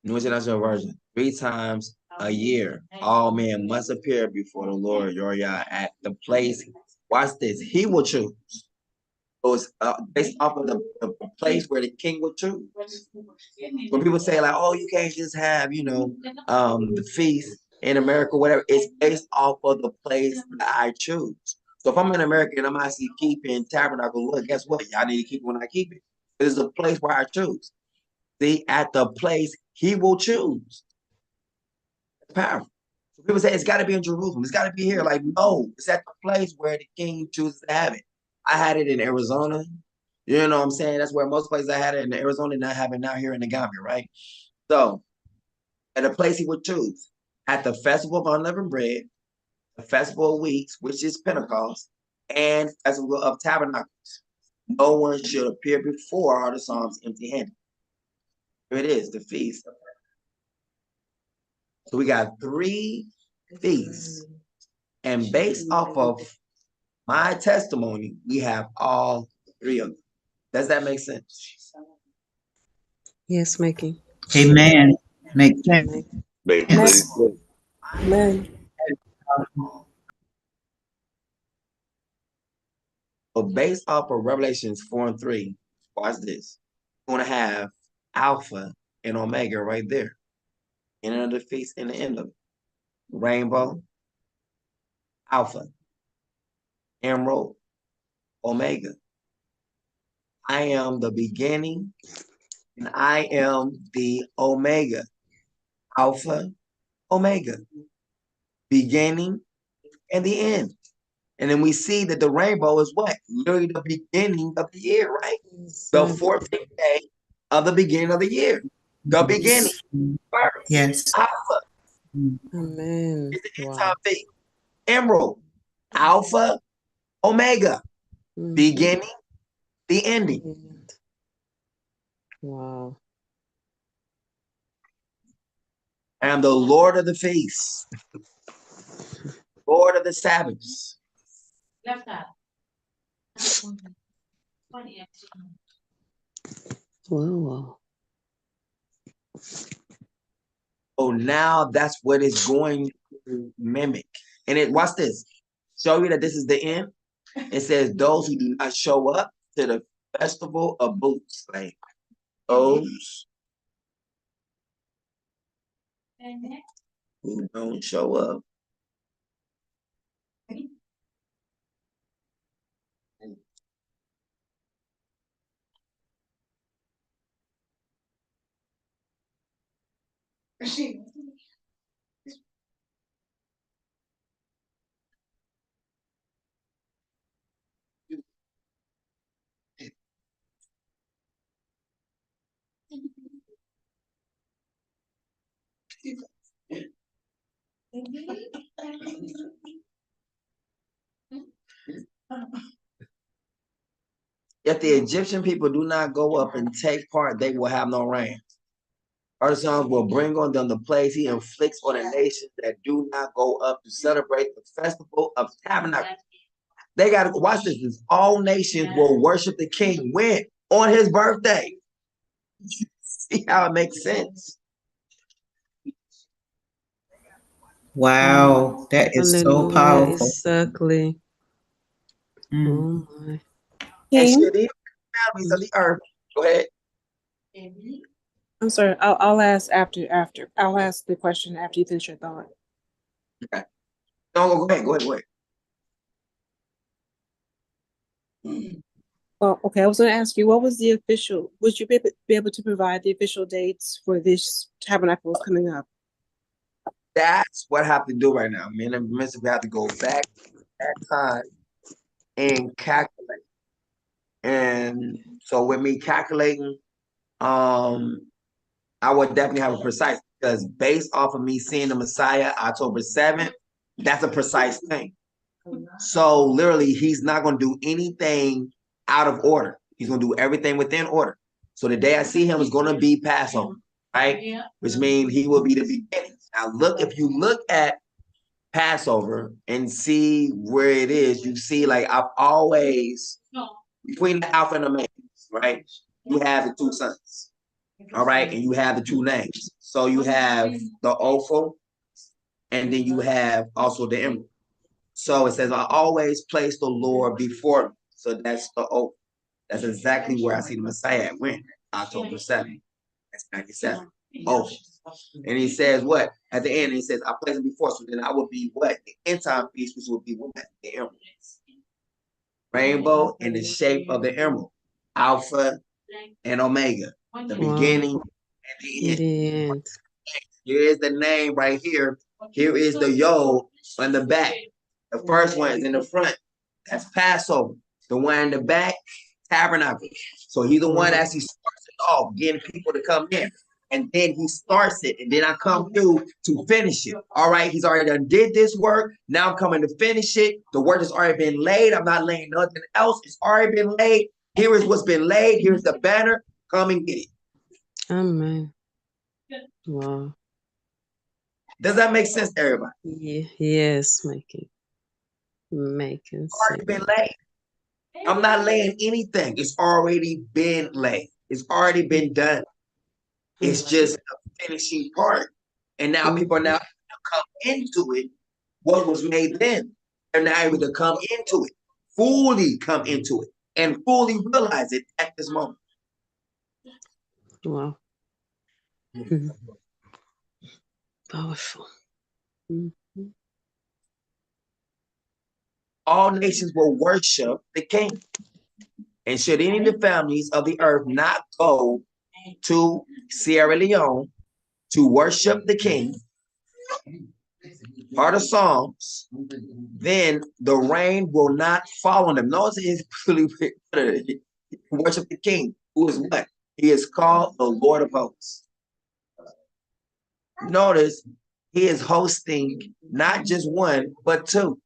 New International Version. 3 times a year, all men must appear before the Lord your Yah at the place. Watch this. He will choose. So it's based off of the place where the king will choose. When people say like, "Oh, you can't just have, the feast in America, whatever," it's based off of the place that I choose. So if I'm in America and I'm actually keeping tabernacle, look, guess what? Y'all need to keep it when I keep it. This is a place where I choose. See, at the place he will choose. It's powerful. So people say it's got to be in Jerusalem. It's got to be here. Like, no, it's at the place where the king chooses to have it. I had it in Arizona. You know what I'm saying? That's where most places I had it in Arizona, and I have it now here in the Gambia, right? So, at a place he would choose. At the Festival of Unleavened Bread, the Festival of Weeks, which is Pentecost, and Festival of Tabernacles. No one should appear before Heartofpsalms empty-handed. Here it is, the feast. So we got 3 feasts. And based off of my testimony, we have all 3 of them. Does that make sense? Yes, making. Amen. Make sense. Basically, Man. So based off of Revelations 4 and 3, watch this. We're going to have Alpha and Omega right there. In of the feast and the end of it. Rainbow, Alpha, Emerald, Omega. I am the beginning and I am the Omega. Alpha, Omega. Beginning and the end. And then we see that the rainbow is what? Literally the beginning of the year, right? The 14th day of the beginning of the year. The beginning. First. Yes. Alpha. Amen. It's the Wow. entire thing. Emerald. Alpha, Omega. Mhm. Beginning, the ending. Wow. I am the Lord of the feasts. Lord of the Sabbaths. Wow. Oh, now that's what it's going to mimic. And it, watch this. Show you that this is the end. It says those who do not show up to the festival of booths. Like those who don't show up. If the Egyptian people do not go up and take part, they will have no rain. Heartofpsalms will bring on them the plagues he inflicts on the nations that do not go up to celebrate the festival of tabernacles. They got to watch this. All nations will worship the king when? On his birthday. See how it makes sense? Wow, that is so Hallelujah. powerful. Exactly. Mm. Oh my. And King, should these families of the earth, go ahead. I'm sorry. I'll ask after. I'll ask the question after you finish your thought. Okay. No, go ahead. Well, okay. I was going to ask you, what was the official? Would you be able to provide the official dates for this tabernacle coming up? That's what I have to do right now. Me and Mr. We have to go back that time and calculate. And so with me calculating, I would definitely have a precise, because based off of me seeing the Messiah October 7th, that's a precise thing. So literally, he's not going to do anything out of order. He's going to do everything within order. So the day I see him is going to be Passover, right? Which means he will be the beginning. Now look, if you look at Passover and see where it is, you see like I've always, between the Alpha and Omega, right? You have the two sons, all right? And you have the two names. So you have the Ophel, and then you have also the Emerald. So it says, I always place the Lord before me. So that's the oath. That's exactly where I see the Messiah at when? October 7th. That's 97. Oath. And he says what? At the end, he says, I place it before, so then I will be what? The end time piece, which will be what? The emerald. Rainbow in the shape of the emerald. Alpha and Omega. The beginning and the end. The end. Here is the name right here. Here is the Yod on the back. The first one is in the front. That's Passover. The one in the back, Tabernacle. So he's the one that actually starts it off, getting people to come in. And then he starts it. And then I come through to finish it. All right, he's already done did this work. Now I'm coming to finish it. The work has already been laid. I'm not laying nothing else. It's already been laid. Here is what's been laid. Here's the banner. Come and get it. Amen. Wow. Does that make sense to everybody? Yeah, yes, making It's sense. already been laid. I'm not laying anything. It's already been laid. It's already been done. It's just a finishing part. And now people are now able to come into it. What was made then? They're now able to come into it, fully come into it, and fully realize it at this moment. Wow. Powerful. All nations will worship the king. And should any of the families of the earth not go to Sierra Leone to worship the king, Heartofpsalms, then the rain will not fall on them. Notice it's really worship the king, who is what? He is called the Lord of hosts. Notice he is hosting not just one, but two.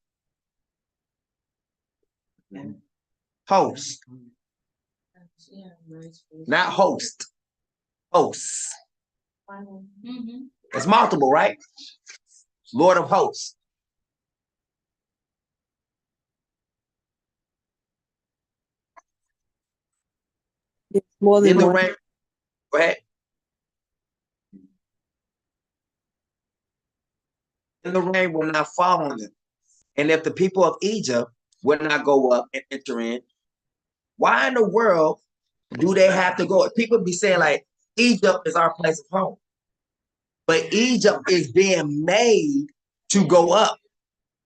Host. Not host. Hosts. It's multiple, right? Lord of hosts. It's more than Then the one. rain. Go ahead. And the rain will not fall on them. And if the people of Egypt will not go up and enter in, why in the world do they have to go? People be saying like, Egypt is our place of home. But Egypt is being made to go up.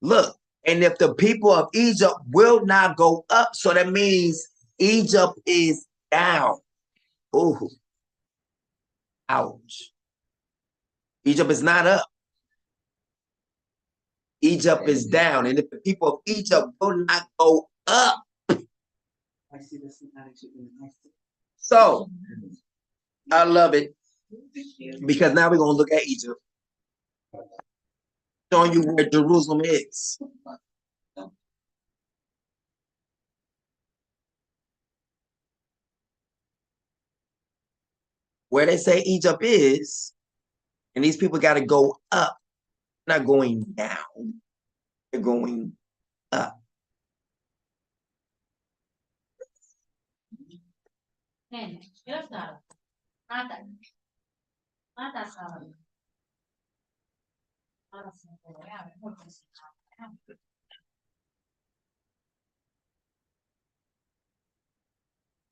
Look, and if the people of Egypt will not go up, so that means Egypt is down. Ooh. Ouch. Egypt is not up. Egypt is down. And if the people of Egypt will not go up. So I love it, because now we're going to look at Egypt Showing you where Jerusalem is. Where they say Egypt is, and these people got to go up, not going down. They're going up. Let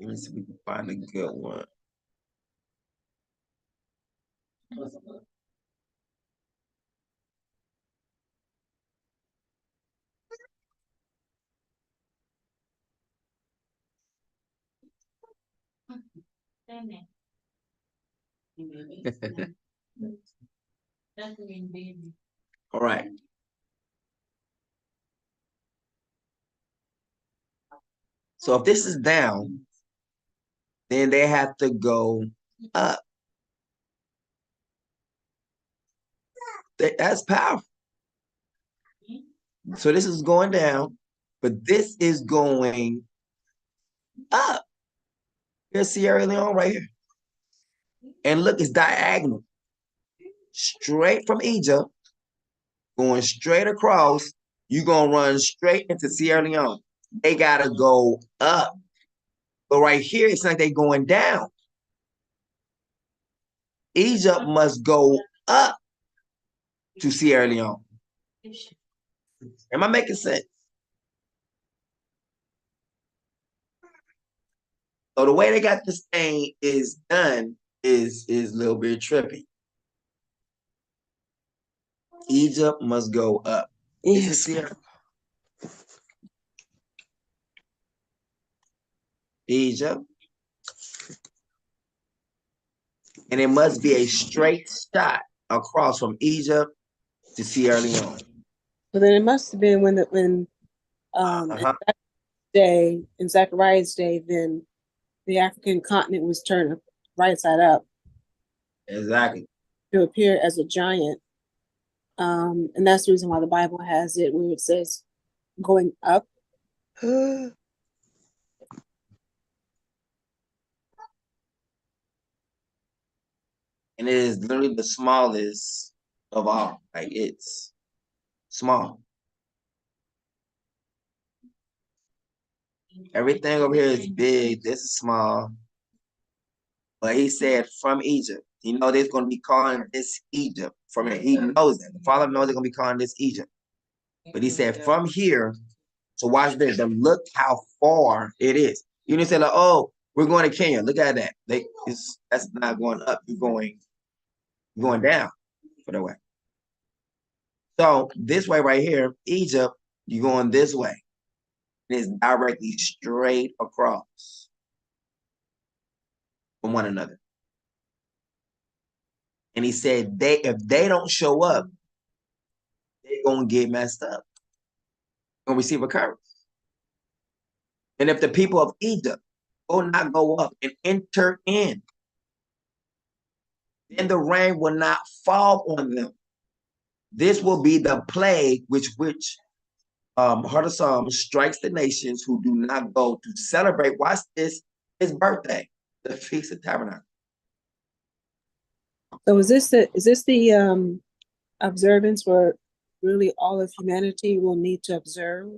me see if we can find a good one. All right. So if this is down, then they have to go up. That's powerful. So this is going down, but this is going up. Here's Sierra Leone right here. And look, it's diagonal. Straight from Egypt, going straight across, you're going to run straight into Sierra Leone. They got to go up. But right here, it's like they're going down. Egypt must go up to Sierra Leone. Am I making sense? So the way they got this thing is done is a little bit trippy. Egypt must go up. Yes. Egypt. And it must be a straight shot across from Egypt to Sierra Leone. So then it must have been when in that day, in Zechariah's day, then the African continent was turned right side up. Exactly. To appear as a giant. And that's the reason why the Bible has it where it says going up. And it is literally the smallest of all. Like, it's small. Everything over here is big. This is small. But he said from Egypt. You know they're going to be calling this Egypt. From it. He knows that. The Father knows they're going to be calling this Egypt. But he said from here, so watch this. And look how far it is. You didn't say, like, oh, we're going to Kenya. Look at that. That's not going up. You're going down for the way. So this way right here, Egypt, you're going this way. It's directly straight across from one another. And he said, if they don't show up, they're going to get messed up. They're going to receive a curse. And if the people of Egypt will not go up and enter in, then the rain will not fall on them. This will be the plague which Heartofpsalms strikes the nations who do not go to celebrate, watch this, his birthday, the Feast of Tabernacles. So is this the observance where really all of humanity will need to observe?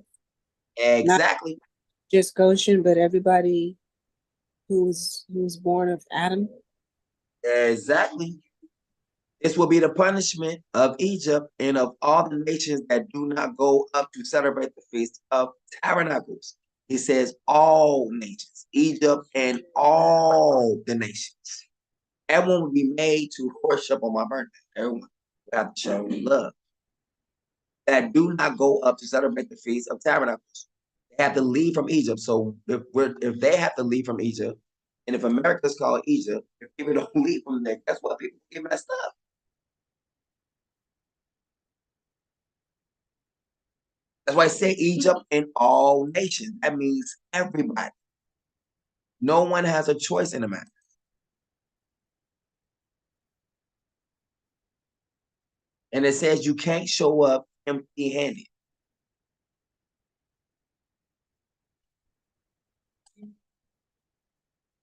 Exactly. Not just Goshen, but everybody who's born of Adam. Exactly. This will be the punishment of Egypt and of all the nations that do not go up to celebrate the Feast of Tabernacles. He says all nations, Egypt and all the nations. Everyone will be made to worship on my birthday. Everyone will have to show love. That do not go up to celebrate the Feast of Tabernacles. They have to leave from Egypt. So if they have to leave from Egypt, and if America is called Egypt, if people don't leave from there, guess what? People get messed up. That's why I say Egypt and all nations. That means everybody. No one has a choice in the matter. And it says you can't show up empty-handed.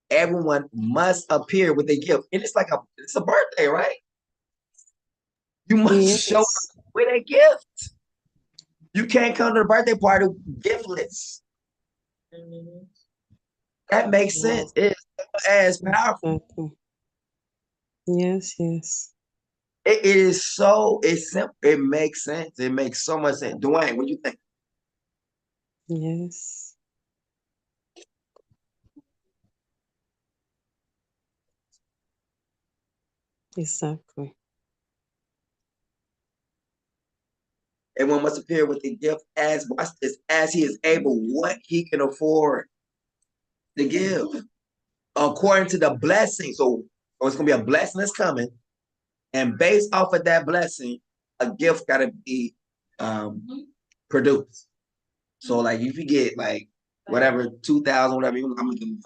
Everyone must appear with a gift. And it's like it's a birthday, right? You must show up Yes. with a gift. You can't come to the birthday party giftless. That makes sense. It's as powerful. Exactly. Yes, yes. It is so, it's simple. It makes sense. It makes so much sense. Dwayne, what do you think? Yes. Exactly. Everyone must appear with a gift as, watch this, as he is able, what he can afford to give according to the blessing. So it's going to be a blessing that's coming. And based off of that blessing, a gift got to be produced. So like if you get like whatever, 2,000, whatever, I'm going to give you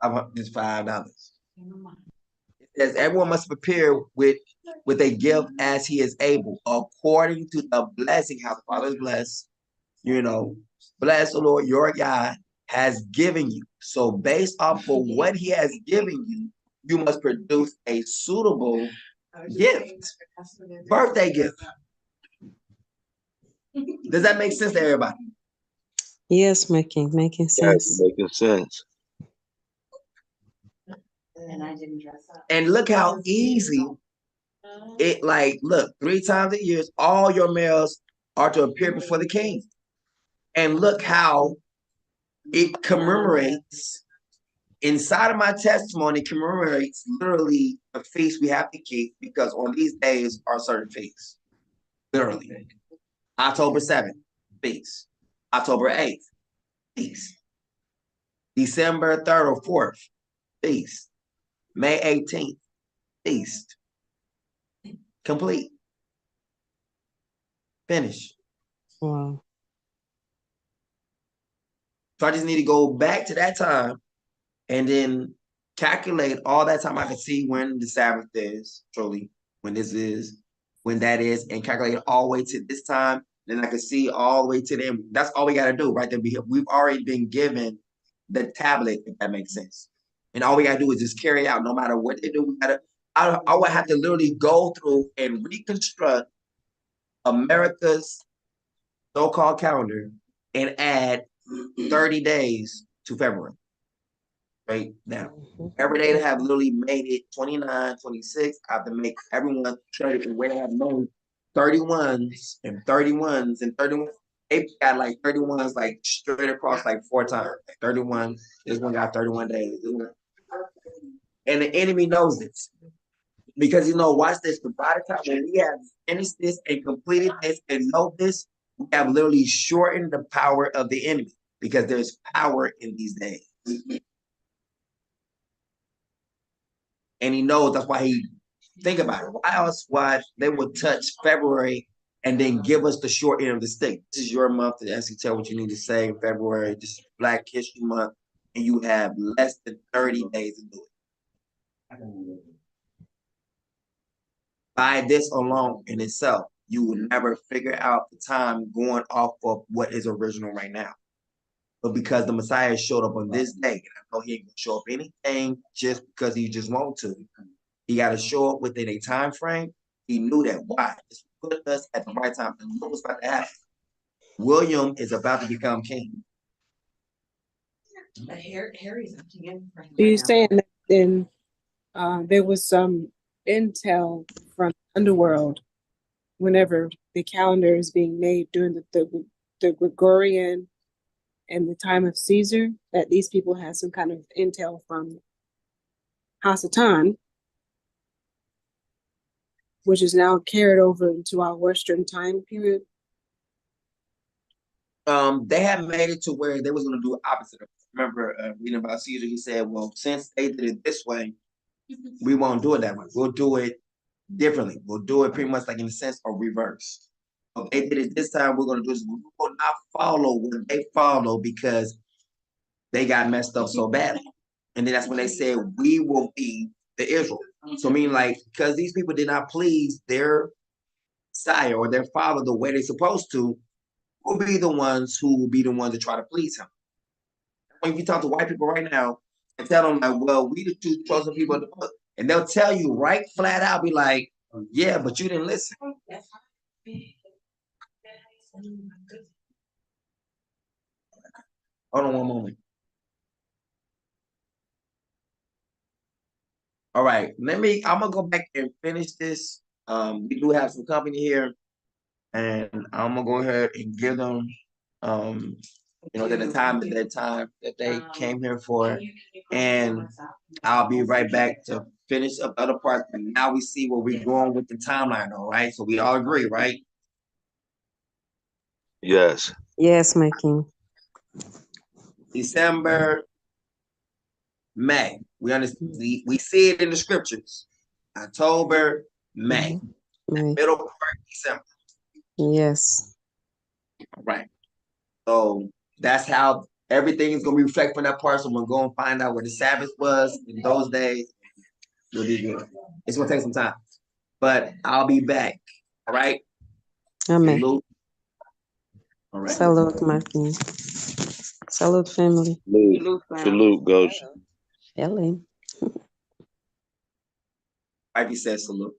$5. It's $5. It says everyone must prepare with a gift as he is able, according to the blessing, how the Father is blessed. Bless the Lord your God has given you. So based off of what he has given you, you must produce a suitable gift, birthday gift. Does that make sense to everybody? Yes, making Yes, sense. making sense. And look how easy it, like, look, 3 times a year, all your males are to appear before the king. And look how it commemorates, inside of my testimony, commemorates literally a feast we have to keep, because on these days are certain feasts. Literally. October 7th, feast. October 8th, feast. December 3rd or 4th, feast. May 18th, feast. Complete. Finish. Wow. So I just need to go back to that time and then calculate all that time. I can see when the Sabbath is, truly, when this is, when that is, and calculate it all the way to this time. Then I can see all the way to them. That's all we got to do, right? Then we've already been given the tablet, if that makes sense. And all we got to do is just carry out, no matter what they do. I would have to literally go through and reconstruct America's so-called calendar and add 30 days to February. Right now, every day they have literally made it 29, 26. I have to make everyone try to where they have known 31s and 31s and 31. They got like 31s like straight across like 4 times. Like 31. This one got 31 days. And the enemy knows this. Because watch this. By the time when we have finished this and completed this and know this, we have literally shortened the power of the enemy, because there's power in these days. And he knows, that's why he, think about it. Why they would touch February and then give us the short end of the stick. This is your month to actually tell what you need to say in February. This is Black History Month, and you have less than 30 days to do it. By this alone in itself, you will never figure out the time going off of what is original right now. But because the Messiah showed up on this day, and I know he ain't gonna show up anything just because he just want to. He got to show up within a time frame. He knew that. Why? It's put us at the right time. And what was about to happen? William is about to become king. Harry's looking in for him. So you're saying that then there was some intel from underworld whenever the calendar is being made during the Gregorian and the time of Caesar, that these people had some kind of intel from Hasatan, which is now carried over into our Western time period. They had made it to where they was going to do opposite. Remember reading about Caesar, he said, well, since they did it this way, we won't do it that way. We'll do it differently. We'll do it pretty much like in the sense of reverse. If they did it this time, we're going to do this. We will not follow what they follow because they got messed up so badly. And then that's when they said, we will be the Israel. So I mean, like, because these people did not please their sire or their father the way they're supposed to, will be the ones who will be the ones to try to please him. When you talk to white people right now and tell them like, well, we the two chosen people in the book, and they'll tell you right flat out, be like, yeah, but you didn't listen. Hold on one moment. All right, I'm gonna go back and finish this. We do have some company here, and I'm gonna go ahead and give them, the time that they came here for, and I'll be right back to finish up other parts. And now we see where we're going with the timeline, all right? So we all agree, right? Yes. Yes, my king. December, May. We understand. We see it in the scriptures. October, May. May. Middle part, December. Yes. All right. So that's how everything is going to be reflected from that part. So we're going to find out where the Sabbath was in those days. It'll be good. It's going to take some time, but I'll be back. All right. Amen. Salute. All right. Salute, my king. Salute, family. Salute, Ghost. Ellen. Ivy says salute.